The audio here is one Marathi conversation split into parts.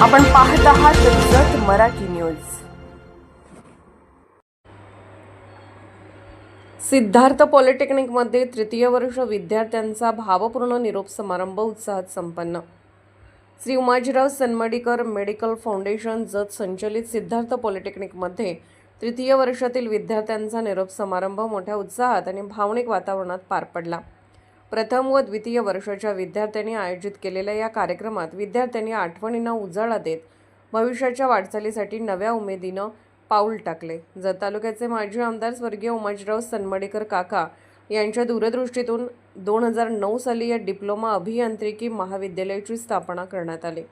आपण पाहत आहात जत मराठी न्यूज। सिद्धार्थ पॉलिटेक्निकमध्ये तृतीय वर्ष विद्यार्थ्यांचा भावपूर्ण निरोप समारंभ उत्साहात संपन्न। श्री उमाजीराव सनमडीकर मेडिकल फाउंडेशन जत संचलित सिद्धार्थ पॉलिटेक्निकमध्ये तृतीय वर्षातील विद्यार्थ्यांचा निरोप समारंभ मोठ्या उत्साहात आणि भावनिक वातावरणात पार पडला। प्रथम व द्वितीय वर्षाच्या विद्यार्थ्यांनी आयोजित केलेल्या या कार्यक्रमात विद्यार्थ्यांनी आठवणींना उजाळा देत भविष्याच्या वाटचालीसाठी नव्या उमेदीनं पाऊल टाकले। जत तालुक्याचे माजी आमदार स्वर्गीय उमाजीराव सनमडीकर काका यांच्या दूरदृष्टीतून 2009 साली या डिप्लोमा अभियांत्रिकी महाविद्यालयाची स्थापना करण्यात आली।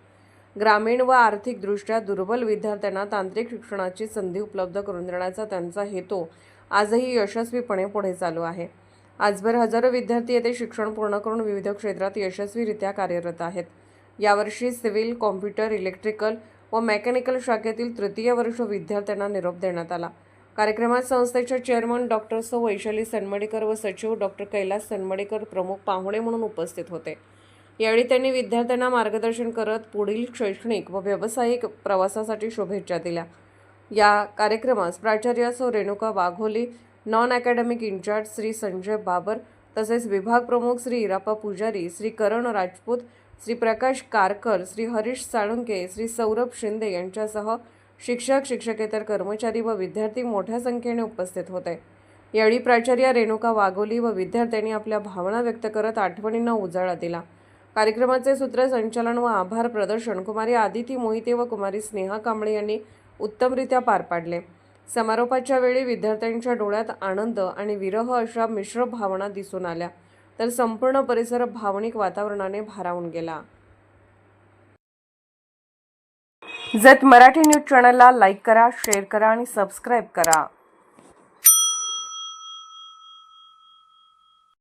ग्रामीण व आर्थिकदृष्ट्या दुर्बल विद्यार्थ्यांना तांत्रिक शिक्षणाची संधी उपलब्ध करून देण्याचा त्यांचा हेतू आजही यशस्वीपणे पुढे चालू आहे। आजवर हजारो विद्यार्थी येथे शिक्षण पूर्ण करून विविध क्षेत्रात यशस्वीरित्या कार्यरत आहेत। यावर्षी सिव्हिल, कॉम्प्युटर, इलेक्ट्रिकल व मेकॅनिकल शाखेतील तृतीय वर्ष विद्यार्थ्यांना निरोप देण्यात आला। कार्यक्रमात संस्थेचे चेअरमन डॉक्टर सौ वैशाली सनमडीकर व सचिव डॉक्टर कैलास सनमडीकर प्रमुख पाहुणे म्हणून उपस्थित होते। यावेळी त्यांनी विद्यार्थ्यांना मार्गदर्शन करत पुढील शैक्षणिक व व्यावसायिक प्रवासासाठी शुभेच्छा दिल्या। या कार्यक्रमास प्राचार्य सौ Renuka Wagholi, non academic incharge Shri Sanjay Babar तसेच विभाग प्रमुख श्री इरापा पुजारी, श्री करण राजपूत, श्री प्रकाश कारकर, श्री हरीश साळुंके, श्री सौरभ शिंदे यांच्यासह शिक्षक, शिक्षकेतर कर्मचारी व विद्यार्थी मोठ्या संख्येने उपस्थित होते। यावेळी प्राचार्य रेणुका वाघोली व विद्यार्थ्यांनी आपल्या भावना व्यक्त करत आठवणींना उजाळा दिला। कार्यक्रमाचे सूत्रसंचालन व आभार प्रदर्शन कुमारी आदिती मोहिते व कुमारी स्नेहा कांबळे यांनी उत्तमरित्या पार पाडले। समारोपाच्या वेळी विद्यार्थ्यांच्या डोळ्यात आनंद आणि विरह अशा मिश्र भावना दिसून आल्या, तर संपूर्ण परिसर भावनिक वातावरणाने भारावून गेला। जत मराठी न्यूज चॅनलला लाईक करा, शेअर करा आणि सबस्क्राईब करा।